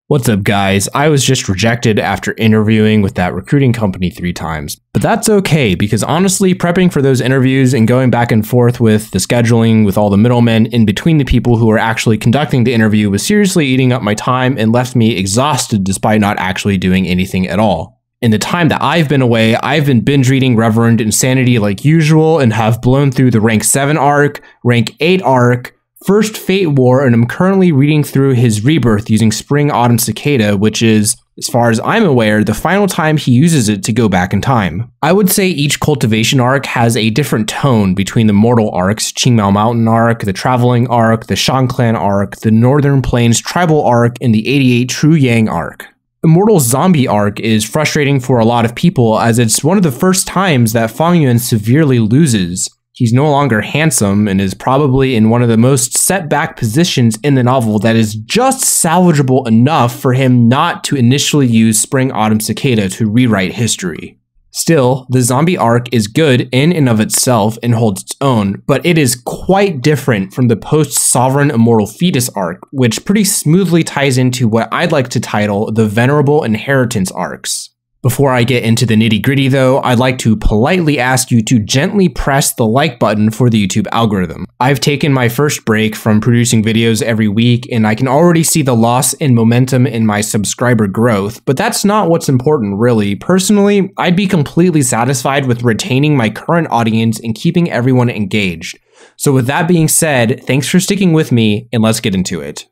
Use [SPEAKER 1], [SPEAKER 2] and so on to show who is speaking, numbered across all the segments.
[SPEAKER 1] What's up, guys? I was just rejected after interviewing with that recruiting company 3 times. But that's okay, because honestly, prepping for those interviews and going back and forth with the scheduling with all the middlemen in between the people who were actually conducting the interview was seriously eating up my time and left me exhausted despite not actually doing anything at all. In the time that I've been away, I've been binge reading Reverend Insanity like usual and have blown through the rank 7 arc, rank 8 arc, First Fate War, and I'm currently reading through his Rebirth using Spring Autumn Cicada, which is, as far as I'm aware, the final time he uses it to go back in time. I would say each cultivation arc has a different tone between the mortal arcs, Qingmao Mountain arc, the Traveling arc, the Shan Clan arc, the Northern Plains Tribal arc, and the 88 True Yang arc. Immortal Zombie arc is frustrating for a lot of people as it's one of the first times that Fang Yuan severely loses. He's no longer handsome and is probably in one of the most set-back positions in the novel that is just salvageable enough for him not to initially use Spring Autumn Cicada to rewrite history. Still, the zombie arc is good in and of itself and holds its own, but it is quite different from the post-Sovereign Immortal Fetus arc, which pretty smoothly ties into what I'd like to title the Venerable Inheritance arcs. Before I get into the nitty-gritty though, I'd like to politely ask you to gently press the like button for the YouTube algorithm. I've taken my first break from producing videos every week and I can already see the loss in momentum in my subscriber growth, but that's not what's important really. Personally, I'd be completely satisfied with retaining my current audience and keeping everyone engaged. So with that being said, thanks for sticking with me and let's get into it.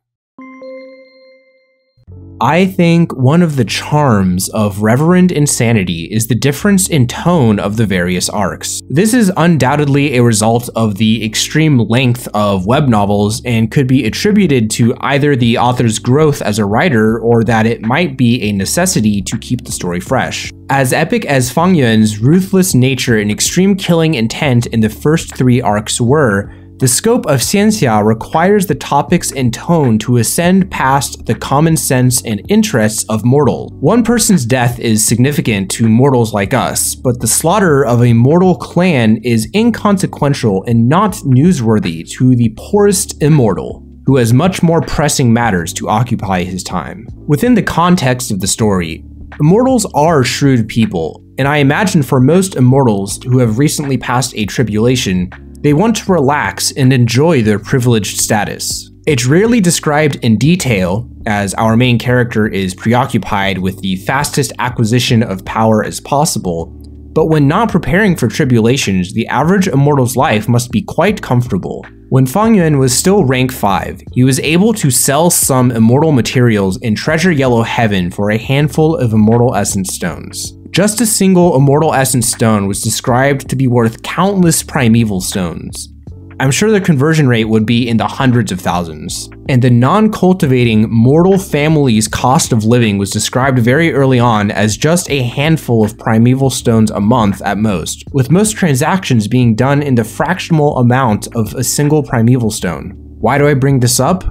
[SPEAKER 1] I think one of the charms of Reverend Insanity is the difference in tone of the various arcs. This is undoubtedly a result of the extreme length of web novels and could be attributed to either the author's growth as a writer or that it might be a necessity to keep the story fresh. As epic as Fang Yuan's ruthless nature and extreme killing intent in the first 3 arcs were, the scope of Xianxia requires the topics and tone to ascend past the common sense and interests of mortal. One person's death is significant to mortals like us, but the slaughter of a mortal clan is inconsequential and not newsworthy to the poorest immortal, who has much more pressing matters to occupy his time. Within the context of the story, immortals are shrewd people, and I imagine for most immortals who have recently passed a tribulation, they want to relax and enjoy their privileged status. It's rarely described in detail, as our main character is preoccupied with the fastest acquisition of power as possible, but when not preparing for tribulations, the average immortal's life must be quite comfortable. When Fang Yuan was still rank 5, he was able to sell some immortal materials in Treasure Yellow Heaven for a handful of immortal essence stones. Just a single immortal essence stone was described to be worth countless primeval stones. I'm sure the conversion rate would be in the hundreds of thousands. And the non-cultivating mortal family's cost of living was described very early on as just a handful of primeval stones a month at most, with most transactions being done in the fractional amount of a single primeval stone. Why do I bring this up?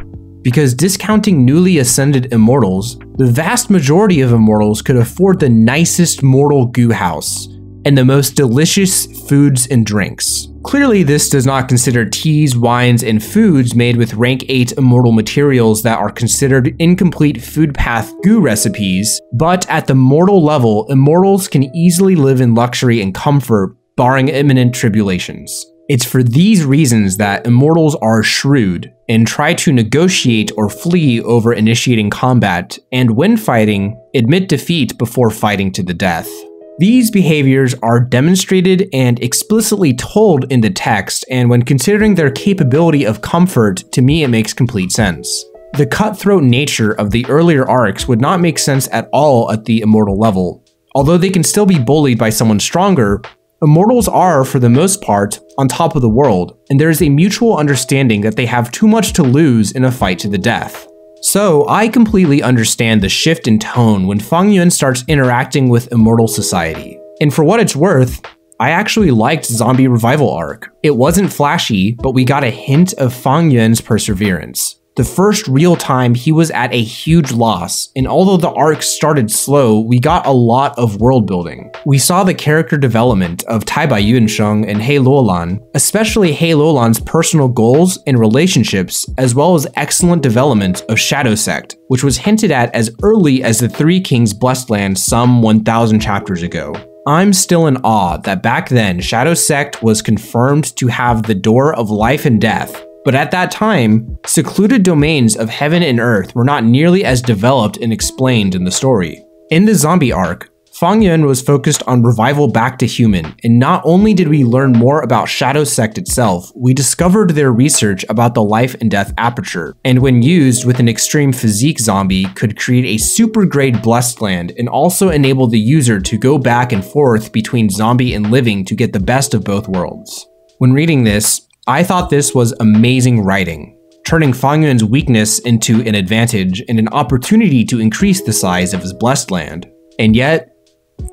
[SPEAKER 1] Because discounting newly ascended immortals, the vast majority of immortals could afford the nicest mortal goo house and the most delicious foods and drinks. Clearly, this does not consider teas, wines, and foods made with rank 8 immortal materials that are considered incomplete food path goo recipes, but at the mortal level, immortals can easily live in luxury and comfort, barring imminent tribulations. It's for these reasons that immortals are shrewd and try to negotiate or flee over initiating combat, and when fighting, admit defeat before fighting to the death. These behaviors are demonstrated and explicitly told in the text, and when considering their capability of comfort, to me it makes complete sense. The cutthroat nature of the earlier arcs would not make sense at all at the immortal level. Although they can still be bullied by someone stronger, immortals are, for the most part, on top of the world, and there is a mutual understanding that they have too much to lose in a fight to the death. So, I completely understand the shift in tone when Fang Yuan starts interacting with immortal society. And for what it's worth, I actually liked Zombie Revival Arc. It wasn't flashy, but we got a hint of Fang Yuan's perseverance. The first real time he was at a huge loss, and although the arc started slow, we got a lot of world building. We saw the character development of Taiba Yuansheng and He Luolan, especially He Luolan's personal goals and relationships, as well as excellent development of Shadow Sect, which was hinted at as early as the Three Kings Blessed Land some 1,000 chapters ago. I'm still in awe that back then Shadow Sect was confirmed to have the Door of Life and Death, but at that time, secluded domains of heaven and earth were not nearly as developed and explained in the story. In the zombie arc, Fang Yuan was focused on revival back to human, and not only did we learn more about Shadow Sect itself, we discovered their research about the life and death aperture, and when used with an extreme physique zombie, could create a super grade blessed land and also enable the user to go back and forth between zombie and living to get the best of both worlds. When reading this, I thought this was amazing writing, turning Fang Yuan's weakness into an advantage and an opportunity to increase the size of his blessed land. And yet,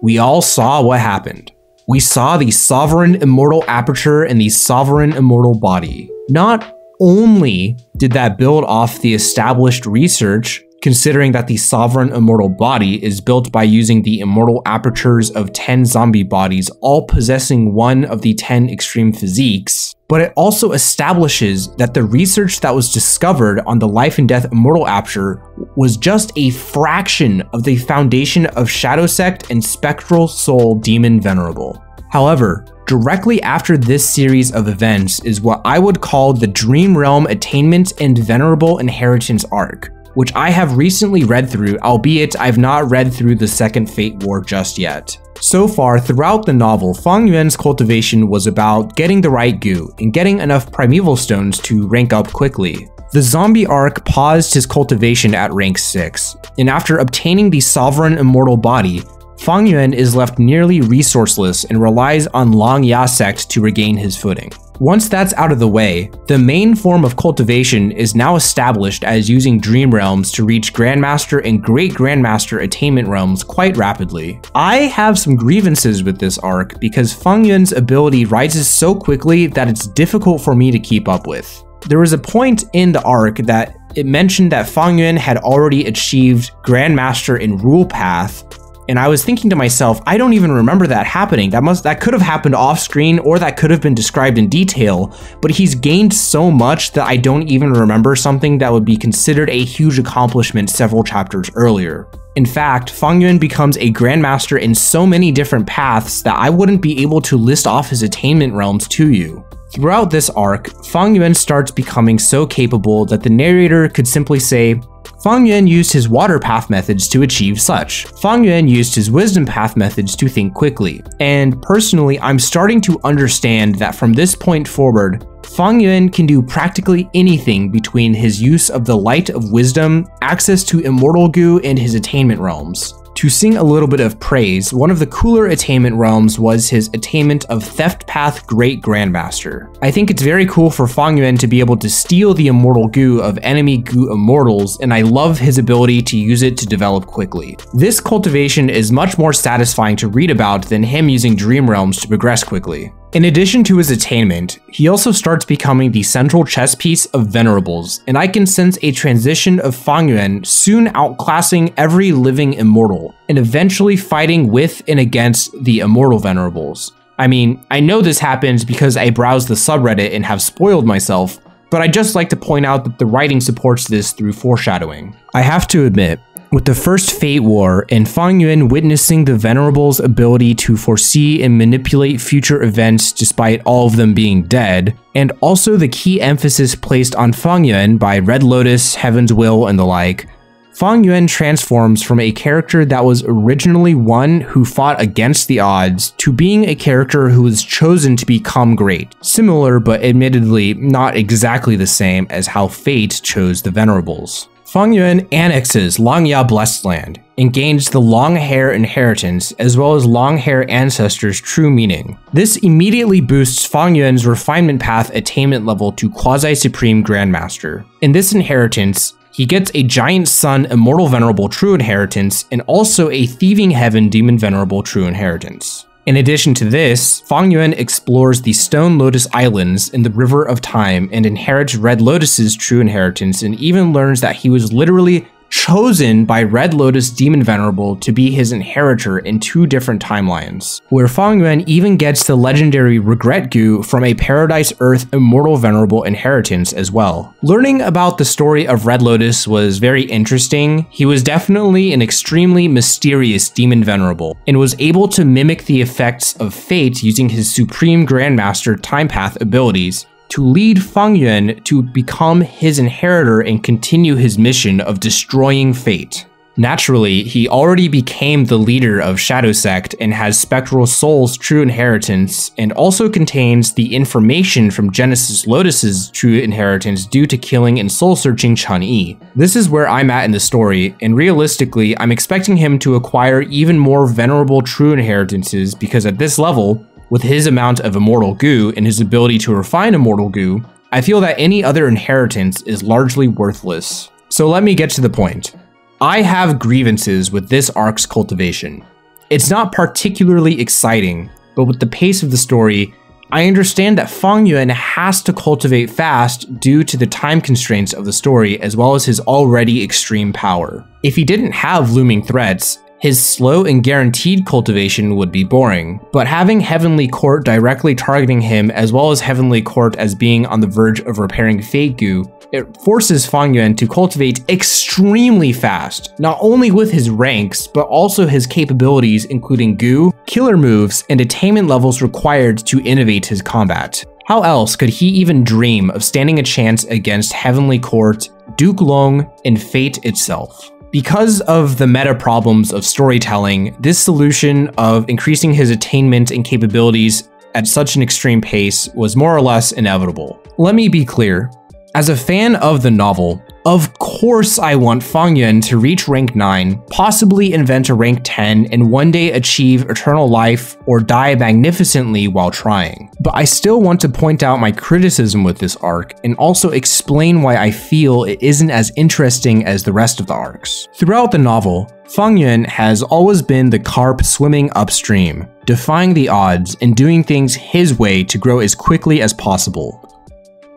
[SPEAKER 1] we all saw what happened. We saw the sovereign immortal aperture and the sovereign immortal body. Not only did that build off the established research, considering that the sovereign immortal body is built by using the immortal apertures of 10 zombie bodies, all possessing one of the 10 extreme physiques, but it also establishes that the research that was discovered on the life and death immortal aperture was just a fraction of the foundation of Shadow Sect and Spectral Soul Demon Venerable. However, directly after this series of events is what I would call the Dream Realm Attainment and Venerable Inheritance arc, which I have recently read through, albeit I've not read through the second Fate War just yet. So far, throughout the novel, Fang Yuan's cultivation was about getting the right goo and getting enough primeval stones to rank up quickly. The zombie arc paused his cultivation at rank 6, and after obtaining the sovereign immortal body, Fang Yuan is left nearly resourceless and relies on Lang Ya Sect to regain his footing. Once that's out of the way, the main form of cultivation is now established as using Dream Realms to reach Grandmaster and Great Grandmaster attainment realms quite rapidly. I have some grievances with this arc because Fang Yuan's ability rises so quickly that it's difficult for me to keep up with. There was a point in the arc that it mentioned that Fang Yuan had already achieved Grandmaster in Rule Path, and I was thinking to myself, I don't even remember that happening. That could have happened off screen, or that could have been described in detail, but he's gained so much that I don't even remember something that would be considered a huge accomplishment several chapters earlier. In fact, Fang Yuan becomes a Grandmaster in so many different paths that I wouldn't be able to list off his attainment realms to you. Throughout this arc, Fang Yuan starts becoming so capable that the narrator could simply say, Fang Yuan used his water path methods to achieve such. Fang Yuan used his wisdom path methods to think quickly. And personally, I'm starting to understand that from this point forward, Fang Yuan can do practically anything between his use of the Light of Wisdom, access to Immortal Goo, and his attainment realms. To sing a little bit of praise, one of the cooler attainment realms was his attainment of Theft Path Great Grandmaster. I think it's very cool for Fang Yuan to be able to steal the immortal goo of enemy goo immortals, and I love his ability to use it to develop quickly. This cultivation is much more satisfying to read about than him using Dream Realms to progress quickly. In addition to his attainment, he also starts becoming the central chess piece of Venerables, and I can sense a transition of Fang Yuan soon outclassing every living immortal, and eventually fighting with and against the immortal Venerables. I mean, I know this happens because I browse the subreddit and have spoiled myself, but I'd just like to point out that the writing supports this through foreshadowing. I have to admit, with the first Fate War and Fang Yuan witnessing the Venerable's ability to foresee and manipulate future events despite all of them being dead, and also the key emphasis placed on Fang Yuan by Red Lotus, Heaven's Will, and the like, Fang Yuan transforms from a character that was originally one who fought against the odds to being a character who was chosen to become great. Similar, but admittedly not exactly the same as how Fate chose the Venerables. Fang Yuan annexes Lang Ya Blessed Land and gains the Long Hair Inheritance as well as Long Hair Ancestors' true meaning. This immediately boosts Fang Yuan's refinement path attainment level to Quasi-Supreme Grandmaster. In this inheritance, he gets a Giant Sun Immortal Venerable True Inheritance and also a Thieving Heaven Demon Venerable True Inheritance. In addition to this, Fang Yuan explores the Stone Lotus Islands in the River of Time and inherits Red Lotus's true inheritance, and even learns that he was literally chosen by Red Lotus Demon Venerable to be his inheritor in 2 different timelines, where Fang Yuan even gets the legendary Regret Goo from a Paradise Earth Immortal Venerable inheritance as well. Learning about the story of Red Lotus was very interesting. He was definitely an extremely mysterious Demon Venerable, and was able to mimic the effects of fate using his Supreme Grandmaster Time Path abilities to lead Fang Yuan to become his inheritor and continue his mission of destroying fate. Naturally, he already became the leader of Shadow Sect and has Spectral Soul's true inheritance, and also contains the information from Genesis Lotus's true inheritance due to killing and soul-searching Chun-Yi. This is where I'm at in the story, and realistically, I'm expecting him to acquire even more venerable true inheritances, because at this level, with his amount of Immortal Goo and his ability to refine Immortal Goo, I feel that any other inheritance is largely worthless. So let me get to the point. I have grievances with this arc's cultivation. It's not particularly exciting, but with the pace of the story, I understand that Fang Yuan has to cultivate fast due to the time constraints of the story as well as his already extreme power. If he didn't have looming threats, his slow and guaranteed cultivation would be boring, but having Heavenly Court directly targeting him as well as Heavenly Court as being on the verge of repairing Fate Goo, it forces Fang Yuan to cultivate extremely fast, not only with his ranks, but also his capabilities including Goo, killer moves, and attainment levels required to innovate his combat. How else could he even dream of standing a chance against Heavenly Court, Duke Long, and Fate itself? Because of the meta problems of storytelling, this solution of increasing his attainment and capabilities at such an extreme pace was more or less inevitable. Let me be clear. As a fan of the novel, of course I want Fang Yuan to reach rank 9, possibly invent a rank 10, and one day achieve eternal life or die magnificently while trying. But I still want to point out my criticism with this arc, and also explain why I feel it isn't as interesting as the rest of the arcs. Throughout the novel, Fang Yuan has always been the carp swimming upstream, defying the odds and doing things his way to grow as quickly as possible.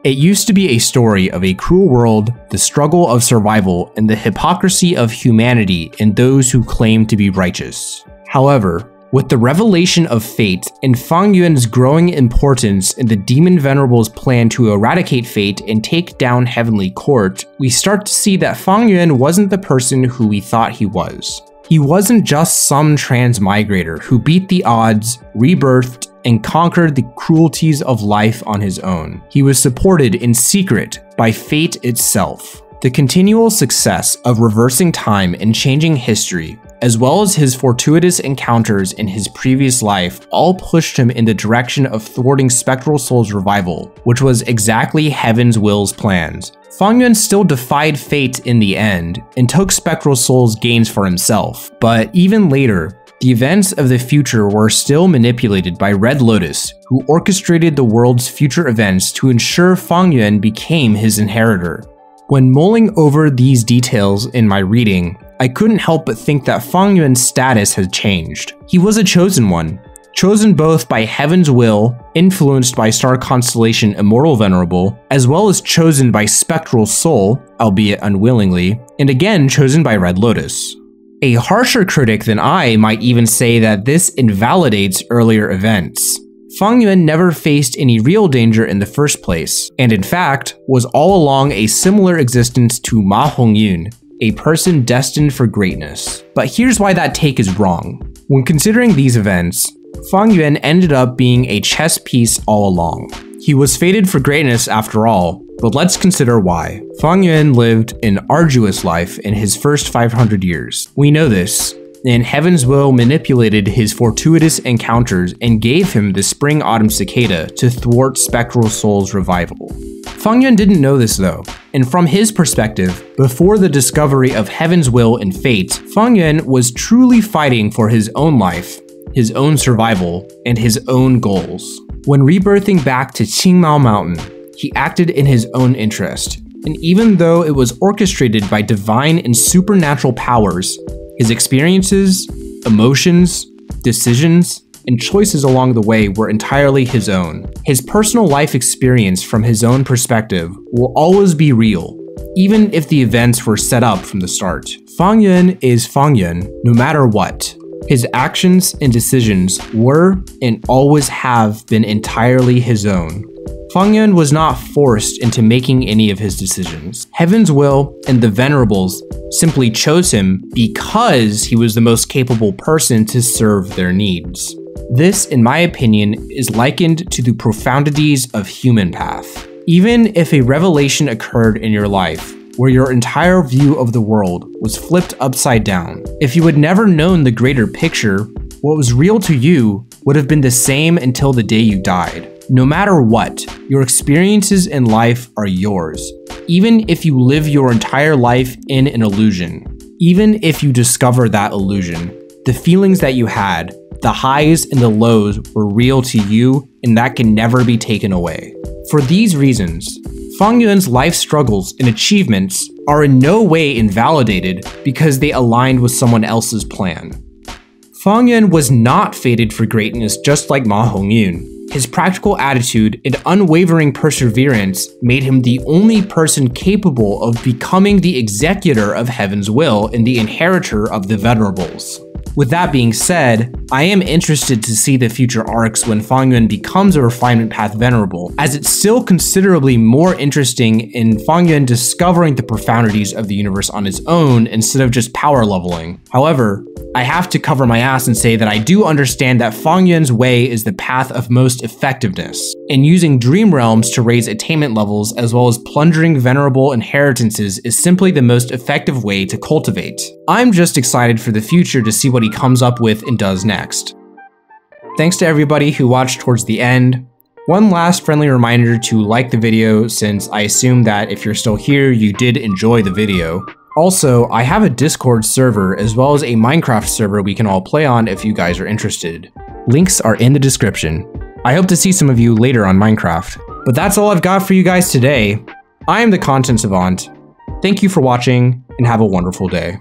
[SPEAKER 1] It used to be a story of a cruel world, the struggle of survival, and the hypocrisy of humanity and those who claim to be righteous. However, with the revelation of fate and Fang Yuan's growing importance in the Demon Venerable's plan to eradicate fate and take down Heavenly Court, we start to see that Fang Yuan wasn't the person who we thought he was. He wasn't just some transmigrator who beat the odds, rebirthed, and conquered the cruelties of life on his own. He was supported in secret by fate itself. The continual success of reversing time and changing history, as well as his fortuitous encounters in his previous life, all pushed him in the direction of thwarting Spectral Soul's revival, which was exactly Heaven's Will's plans. Fang Yuan still defied fate in the end, and took Spectral Soul's gains for himself, but even later, the events of the future were still manipulated by Red Lotus, who orchestrated the world's future events to ensure Fang Yuan became his inheritor. When mulling over these details in my reading, I couldn't help but think that Fang Yuan's status had changed. He was a chosen one, chosen both by Heaven's Will, influenced by star constellation Immortal Venerable, as well as chosen by Spectral Soul, albeit unwillingly, and again chosen by Red Lotus. A harsher critic than I might even say that this invalidates earlier events. Fang Yuan never faced any real danger in the first place, and in fact, was all along a similar existence to Ma Hongyun, a person destined for greatness. But here's why that take is wrong. When considering these events, Fang Yuan ended up being a chess piece all along. He was fated for greatness after all, but let's consider why. Fang Yuan lived an arduous life in his first 500 years. We know this, and Heaven's Will manipulated his fortuitous encounters and gave him the Spring-Autumn Cicada to thwart Spectral Soul's revival. Fang Yuan didn't know this though, and from his perspective, before the discovery of Heaven's Will and fate, Fang Yuan was truly fighting for his own life, his own survival, and his own goals. When rebirthing back to Qingmao Mountain, he acted in his own interest, and even though it was orchestrated by divine and supernatural powers, his experiences, emotions, decisions, and choices along the way were entirely his own. His personal life experience from his own perspective will always be real, even if the events were set up from the start. Fang Yuan is Fang Yuan no matter what. His actions and decisions were and always have been entirely his own. Fang Yuan was not forced into making any of his decisions. Heaven's will and the Venerables simply chose him because he was the most capable person to serve their needs. This, in my opinion, is likened to the profundities of human path. Even if a revelation occurred in your life, where your entire view of the world was flipped upside down, if you had never known the greater picture, what was real to you would have been the same until the day you died. No matter what, your experiences in life are yours, even if you live your entire life in an illusion. Even if you discover that illusion, the feelings that you had, the highs and the lows were real to you, and that can never be taken away. For these reasons, Fang Yuan's life struggles and achievements are in no way invalidated because they aligned with someone else's plan. Fang Yuan was not fated for greatness just like Ma Hongyun. His practical attitude and unwavering perseverance made him the only person capable of becoming the executor of Heaven's will and the inheritor of the Venerables. With that being said, I am interested to see the future arcs when Fang Yuan becomes a Refinement Path Venerable, as it's still considerably more interesting in Fang Yuan discovering the profundities of the universe on his own instead of just power leveling. However, I have to cover my ass and say that I do understand that Fang Yuan's way is the path of most effectiveness, and using dream realms to raise attainment levels as well as plundering venerable inheritances is simply the most effective way to cultivate. I'm just excited for the future to see what he comes up with and does next. Thanks to everybody who watched towards the end. One last friendly reminder to like the video, since I assume that if you're still here, you did enjoy the video. Also, I have a Discord server as well as a Minecraft server we can all play on if you guys are interested. Links are in the description. I hope to see some of you later on Minecraft. But that's all I've got for you guys today. I am the Content Savant. Thank you for watching and have a wonderful day.